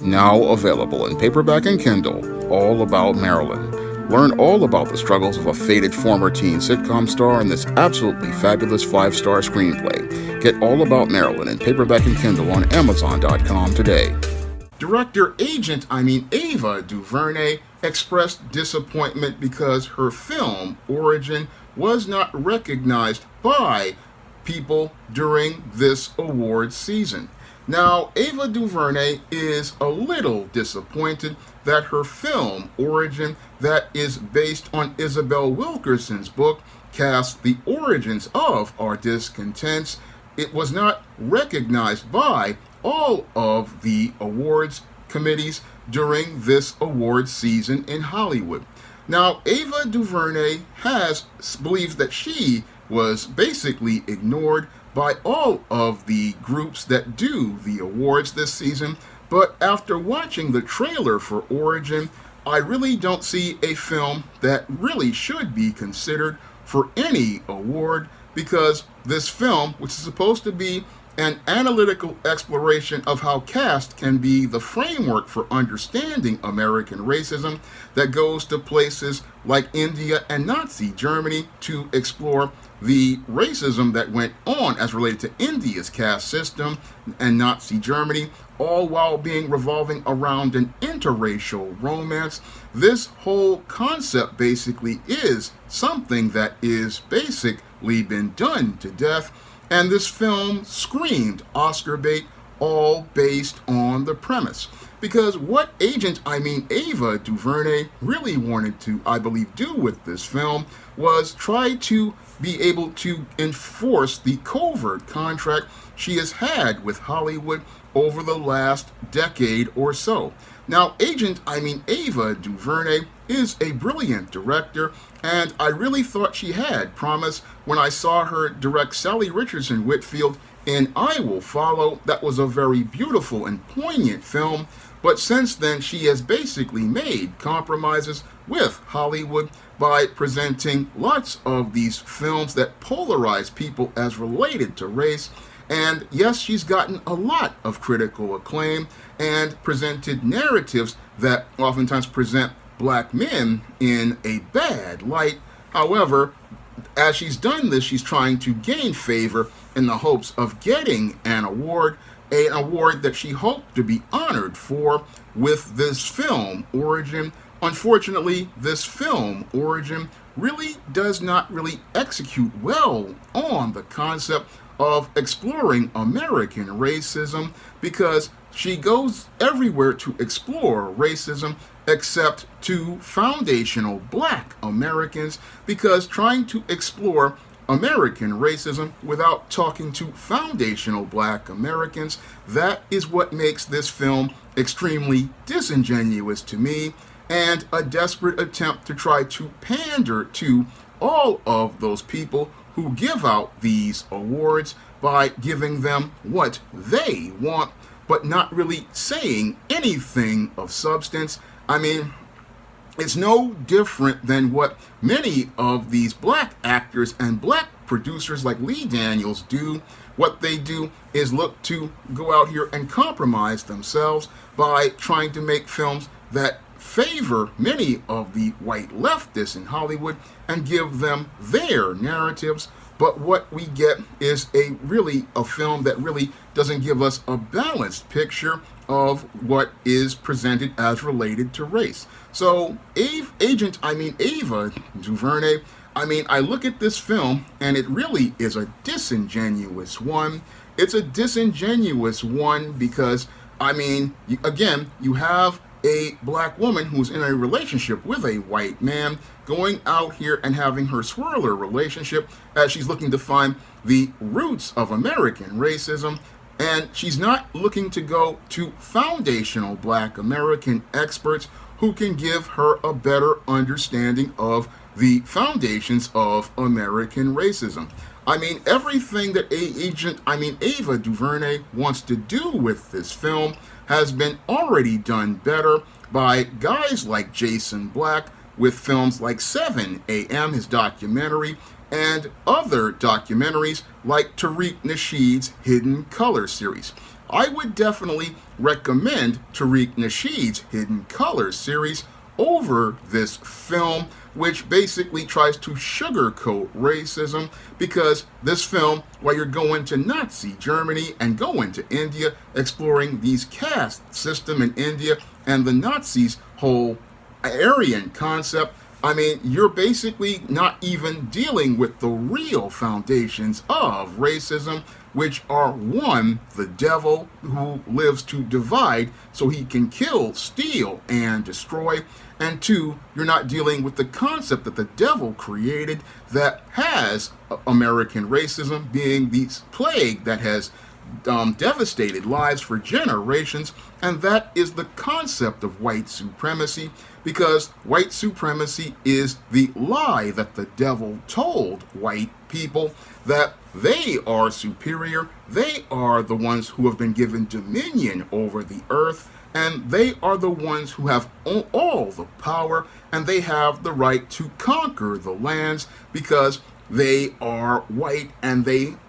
Now available in paperback and Kindle, All About Marilyn. Learn all about the struggles of a faded former teen sitcom star in this absolutely fabulous 5-star screenplay. Get All About Marilyn in paperback and Kindle on Amazon.com today. Director Ava Duvernay expressed disappointment because her film, Origin, was not recognized by people during this awards season. Now, Ava DuVernay is a little disappointed that her film, Origin, that is based on Isabel Wilkerson's book, Cast the Origins of Our Discontents, it was not recognized by all of the awards committees during this awards season in Hollywood. Now, Ava DuVernay believes that she was basically ignored by all of the groups that do the awards this season, but after watching the trailer for Origin, I really don't see a film that really should be considered for any award, because this film, which is supposed to be an analytical exploration of how caste can be the framework for understanding American racism, that goes to places like India and Nazi Germany to explore the racism that went on as related to India's caste system and Nazi Germany, all while being revolving around an interracial romance. This whole concept basically is something that is basically been done to death, and this film screamed Oscar bait, all based on the premise. Because what Ava DuVernay really wanted to, I believe, do with this film was try to be able to enforce the covert contract she has had with Hollywood over the last decade or so. Now, Ava DuVernay is a brilliant director, and I really thought she had promise when I saw her direct Sally Richardson Whitfield in I Will Follow. That was a very beautiful and poignant film, but since then she has basically made compromises with Hollywood by presenting lots of these films that polarize people as related to race. And yes, she's gotten a lot of critical acclaim and presented narratives that oftentimes present black men in a bad light. However, as she's done this, she's trying to gain favor in the hopes of getting an award that she hoped to be honored for with this film, Origin. Unfortunately, this film, Origin, really does not really execute well on the concept of exploring American racism, because she goes everywhere to explore racism except to foundational black Americans, because trying to explore American racism without talking to foundational black Americans, that is what makes this film extremely disingenuous to me, and a desperate attempt to try to pander to all of those people who give out these awards by giving them what they want, but not really saying anything of substance. I mean, it's no different than what many of these black actors and black producers like Lee Daniels do. What they do is look to go out here and compromise themselves by trying to make films that favor many of the white leftists in Hollywood and give them their narratives. But what we get is a film that really doesn't give us a balanced picture of what is presented as related to race. So Ava DuVernay, I look at this film and it really is a disingenuous one. It's a disingenuous one because, again, you have a black woman who's in a relationship with a white man going out here and having her swirler relationship as she's looking to find the roots of American racism. And she's not looking to go to foundational black American experts who can give her a better understanding of the foundations of American racism. Everything that Ava DuVernay wants to do with this film has been already done better by guys like Jason Black with films like 7 a.m., his documentary, and other documentaries like Tariq Nasheed's Hidden Color series. I would definitely recommend Tariq Nasheed's Hidden Colors series over this film, which basically tries to sugarcoat racism, because this film, while you're going to Nazi Germany and going to India, exploring these caste system in India and the Nazis' whole Aryan concept, I mean, you're basically not even dealing with the real foundations of racism, which are one, the devil who lives to divide so he can kill, steal, and destroy, and two, you're not dealing with the concept that the devil created that has American racism, being the plague that has devastated lives for generations, and that is the concept of white supremacy, because white supremacy is the lie that the devil told white people, that they are superior, they are the ones who have been given dominion over the earth, and they are the ones who have all the power, and they have the right to conquer the lands because they are white, and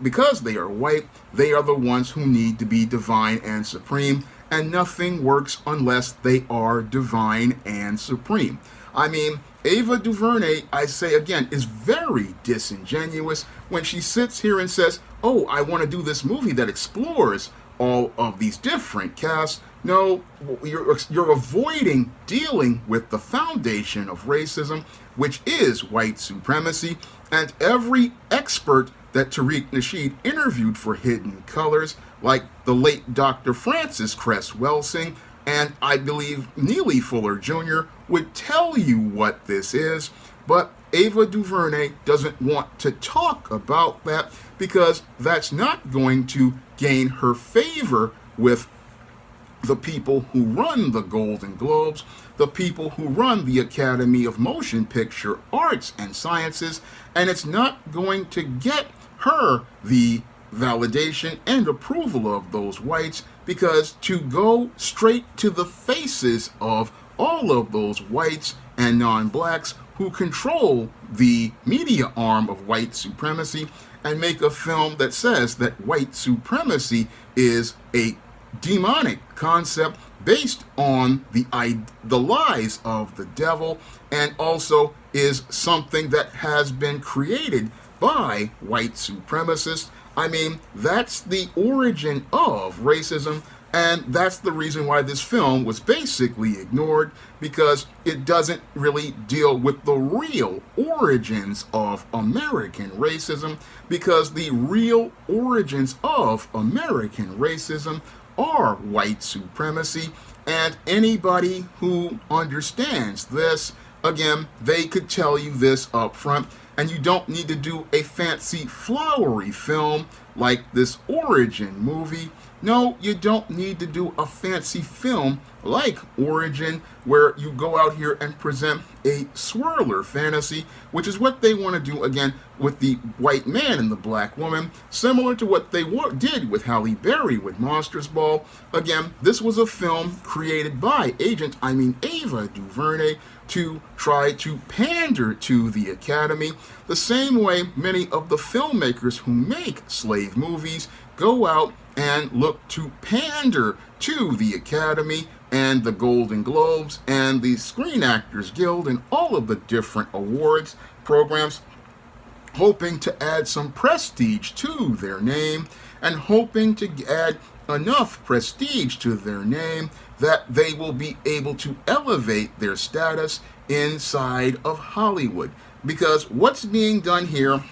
because they are white, they are the ones who need to be divine and supreme, and nothing works unless they are divine and supreme. I mean, Ava DuVernay, I say again, is very disingenuous when she sits here and says, oh, I want to do this movie that explores all of these different casts. No, you're avoiding dealing with the foundation of racism, which is white supremacy, and every expert that Tariq Nasheed interviewed for Hidden Colors, like the late Dr. Francis Cress Welsing, and I believe Neely Fuller Jr., would tell you what this is, but Ava DuVernay doesn't want to talk about that because that's not going to gain her favor with the people who run the Golden Globes, the people who run the Academy of Motion Picture Arts and Sciences, and it's not going to get her the validation and approval of those whites, because to go straight to the faces of all of those whites and non-blacks who control the media arm of white supremacy and make a film that says that white supremacy is a demonic concept based on the lies of the devil, and also is something that has been created by white supremacists. I mean, that's the origin of racism, and that's the reason why this film was basically ignored, because it doesn't really deal with the real origins of American racism, because the real origins of American racism are white supremacy, and anybody who understands this, again, they could tell you this up front, and you don't need to do a fancy flowery film like this Origin movie. No, you don't need to do a fancy film like Origin, where you go out here and present a swirler fantasy, which is what they want to do again with the white man and the black woman, similar to what they did with Halle Berry with Monsters Ball. Again, this was a film created by Ava DuVernay to try to pander to the Academy, the same way many of the filmmakers who make slave movies go out and look to pander to the Academy and the Golden Globes and the Screen Actors Guild and all of the different awards programs, hoping to add some prestige to their name and hoping to add enough prestige to their name that they will be able to elevate their status inside of Hollywood. Because what's being done here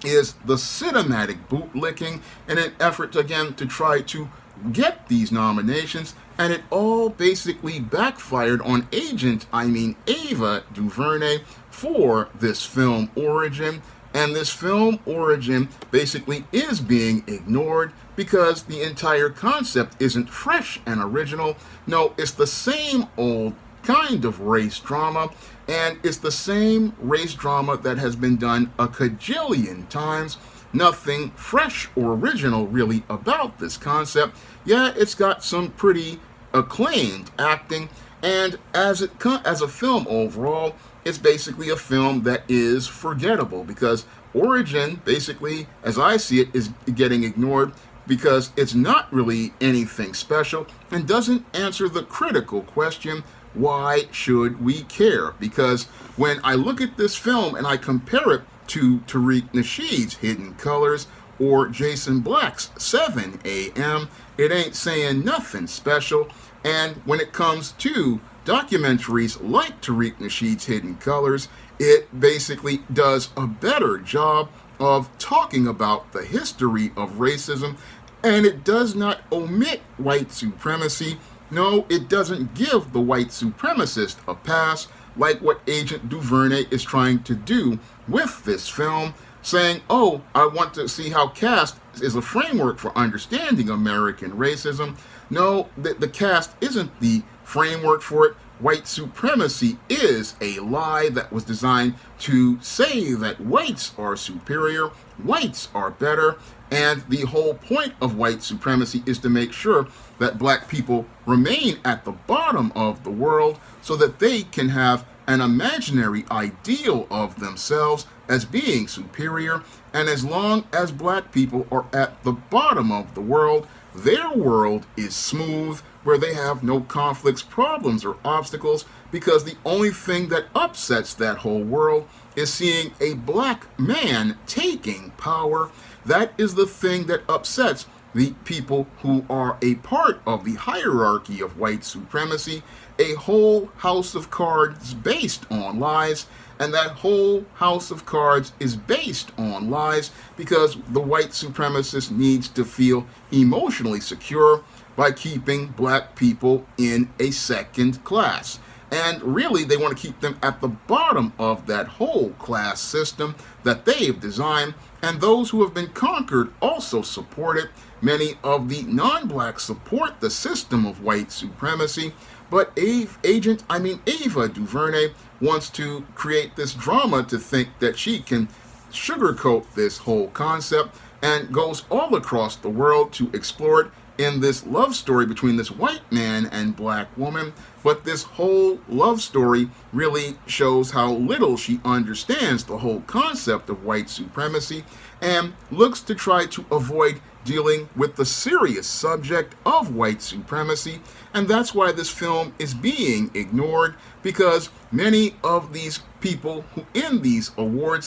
is the cinematic bootlicking in an effort, again, to try to get these nominations, and it all basically backfired on Ava DuVernay for this film Origin. And this film Origin basically is being ignored because the entire concept isn't fresh and original. No, it's the same old kind of race drama, and it's the same race drama that has been done a cajillion times. Nothing fresh or original really about this concept. Yeah, it's got some pretty acclaimed acting, and as a film overall, it's basically a film that is forgettable, because Origin, basically, as I see it, is getting ignored because it's not really anything special and doesn't answer the critical question, why should we care? Because when I look at this film and I compare it to Tariq Nasheed's Hidden Colors or Jason Black's 7 a.m., it ain't saying nothing special. And when it comes to documentaries like Tariq Nasheed's Hidden Colors, it basically does a better job of talking about the history of racism, and it does not omit white supremacy. No, it doesn't give the white supremacist a pass like what Agent Duvernay is trying to do with this film, saying, oh, I want to see how caste is a framework for understanding American racism. No, the caste isn't the framework for it. White supremacy is a lie that was designed to say that whites are superior, whites are better, and the whole point of white supremacy is to make sure that black people remain at the bottom of the world so that they can have an imaginary ideal of themselves as being superior. And as long as black people are at the bottom of the world, their world is smooth, where they have no conflicts, problems, or obstacles, because the only thing that upsets that whole world is seeing a black man taking power. That is the thing that upsets the people who are a part of the hierarchy of white supremacy, a whole house of cards based on lies. And that whole house of cards is based on lies because the white supremacist needs to feel emotionally secure by keeping black people in a second class. And really, they want to keep them at the bottom of that whole class system that they've designed. And those who have been conquered also support it. Many of the non-blacks support the system of white supremacy. But Ava Duvernay wants to create this drama to think that she can sugarcoat this whole concept and goes all across the world to explore it in this love story between this white man and black woman. But this whole love story really shows how little she understands the whole concept of white supremacy and looks to try to avoid dealing with the serious subject of white supremacy. And that's why this film is being ignored, because many of these people who in these awards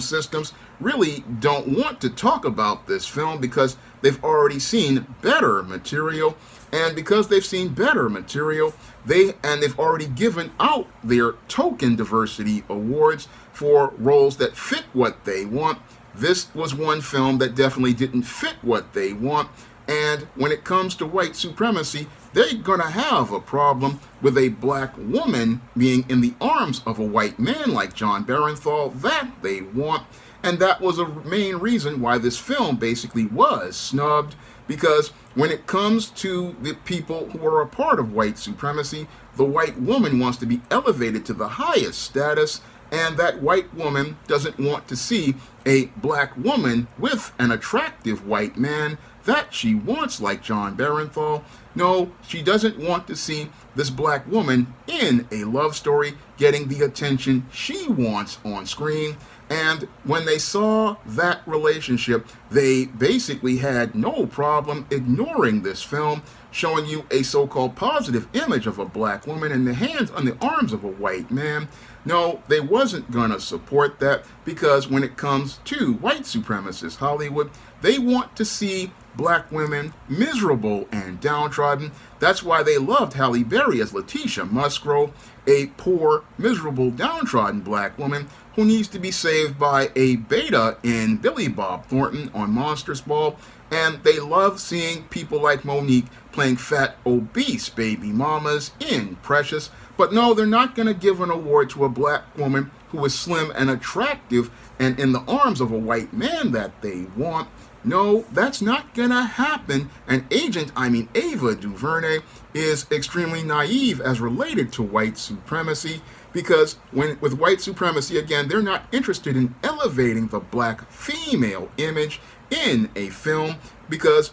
systems really don't want to talk about this film because they've already seen better material. And because they've seen better material, they've already given out their token diversity awards for roles that fit what they want. This was one film that definitely didn't fit what they want. And when it comes to white supremacy, they're going to have a problem with a black woman being in the arms of a white man like John Barenthal that they want. And that was a main reason why this film basically was snubbed, because when it comes to the people who are a part of white supremacy, the white woman wants to be elevated to the highest status, and that white woman doesn't want to see a black woman with an attractive white man that she wants like John Barenthal. No, she doesn't want to see this black woman in a love story getting the attention she wants on screen. And when they saw that relationship, they basically had no problem ignoring this film, showing you a so-called positive image of a black woman in the hands and the arms of a white man. No, they wasn't gonna support that, because when it comes to white supremacist Hollywood, they want to see black women miserable and downtrodden. That's why they loved Halle Berry as Letitia Musgrove, a poor, miserable, downtrodden black woman who needs to be saved by a beta in Billy Bob Thornton on Monsters Ball. And they love seeing people like Monique playing fat, obese baby mamas in Precious. But no, they're not going to give an award to a black woman who is slim and attractive and in the arms of a white man that they want. No, that's not going to happen. And Ava Duvernay is extremely naive as related to white supremacy, because with white supremacy, again, they're not interested in elevating the black female image in a film, because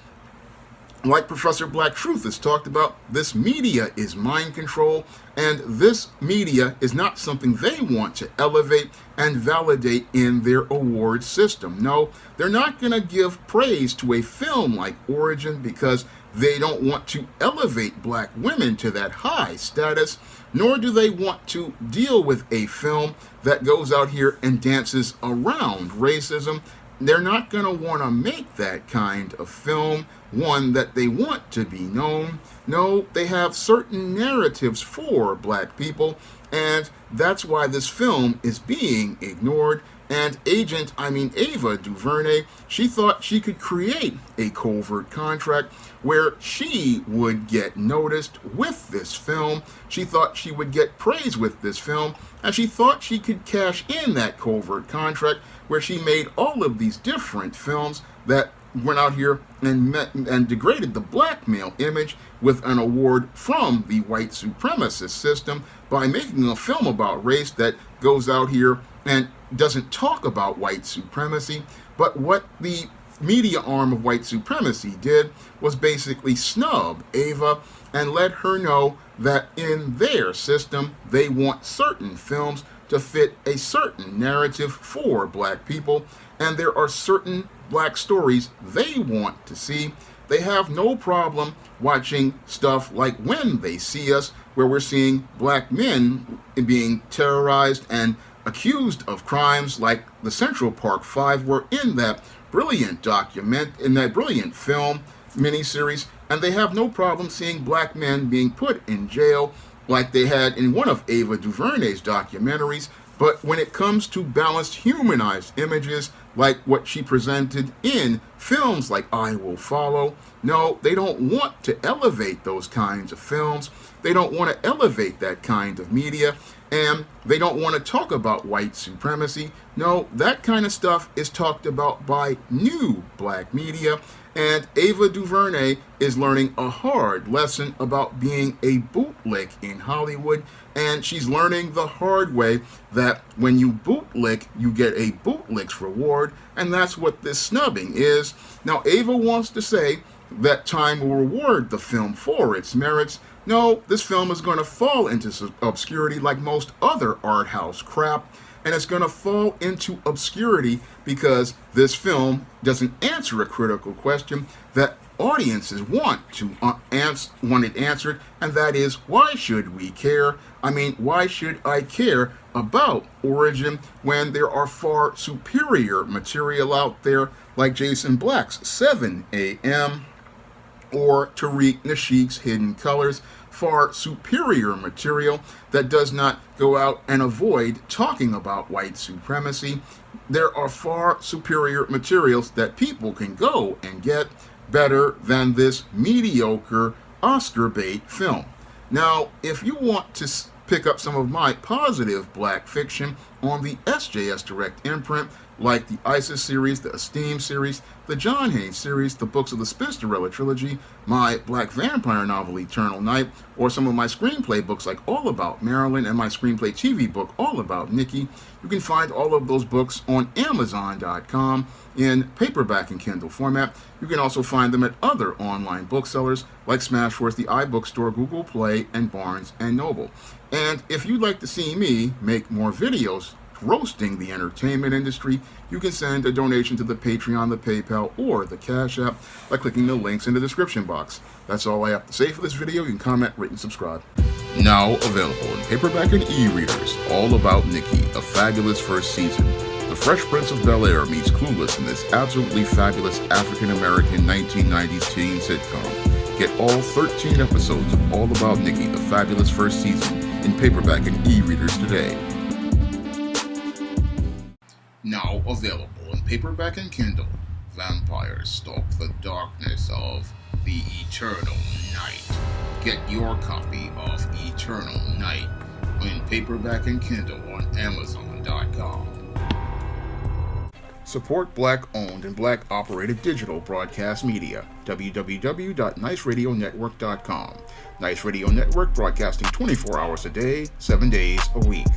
like Professor Black Truth has talked about, this media is mind control, and this media is not something they want to elevate and validate in their award system. No, they're not going to give praise to a film like Origin because they don't want to elevate black women to that high status, nor do they want to deal with a film that goes out here and dances around racism. They're not going to want to make that kind of film one that they want to be known. No, they have certain narratives for black people, and that's why this film is being ignored. And Ava Duvernay, she thought she could create a covert contract where she would get noticed with this film. She thought she would get praise with this film, and she thought she could cash in that covert contract where she made all of these different films that went out here and degraded the black male image with an award from the white supremacist system by making a film about race that goes out here and doesn't talk about white supremacy. But what the media arm of white supremacy did was basically snub Ava and let her know that in their system they want certain films to fit a certain narrative for black people, and there are certain black stories they want to see. They have no problem watching stuff like When They See Us, where we're seeing black men being terrorized and accused of crimes like the Central Park Five were in that brilliant film miniseries, and they have no problem seeing black men being put in jail like they had in one of Ava DuVernay's documentaries. But when it comes to balanced, humanized images like what she presented in films like I Will Follow, no, they don't want to elevate those kinds of films. They don't want to elevate that kind of media, and they don't want to talk about white supremacy. No, that kind of stuff is talked about by new black media, and Ava DuVernay is learning a hard lesson about being a bootlick in Hollywood, and she's learning the hard way that when you bootlick, you get a bootlick's reward, and that's what this snubbing is. Now, Ava wants to say that time will reward the film for its merits. No, this film is going to fall into obscurity like most other art house crap, and it's going to fall into obscurity because this film doesn't answer a critical question that audiences want it answered, and that is, why should we care? I mean, why should I care about Origin when there are far superior material out there like Jason Black's 7 a.m. or Tariq Nasheed's Hidden Colors, far superior material that does not go out and avoid talking about white supremacy. There are far superior materials that people can go and get better than this mediocre Oscar bait film. Now, if you want to pick up some of my positive black fiction on the SJS Direct imprint, like the ISIS series, the Esteem series, the John Hayes series, the books of the Spinsterella trilogy, my black vampire novel Eternal Night, or some of my screenplay books like All About Marilyn and my screenplay TV book All About Nikki, you can find all of those books on Amazon.com in paperback and Kindle format. You can also find them at other online booksellers like Smashworth, the iBookstore, Google Play, and Barnes & Noble. And if you'd like to see me make more videos roasting the entertainment industry, you can send a donation to the Patreon, the PayPal, or the Cash App by clicking the links in the description box. That's all I have to say for this video. You can comment, rate, and subscribe. Now available in paperback and e-readers, All About Nikki, a fabulous first season. The Fresh Prince of Bel-Air meets Clueless in this absolutely fabulous African-American 1990s teen sitcom. Get all 13 episodes of All About Nikki, the fabulous first season, in paperback and e-readers today. Now available in paperback and Kindle, Vampires Stalk the Darkness of the Eternal Night. Get your copy of Eternal Night in paperback and Kindle on Amazon.com. Support black-owned and black-operated digital broadcast media. www.niceradionetwork.com. Nice Radio Network, broadcasting 24 hours a day, 7 days a week.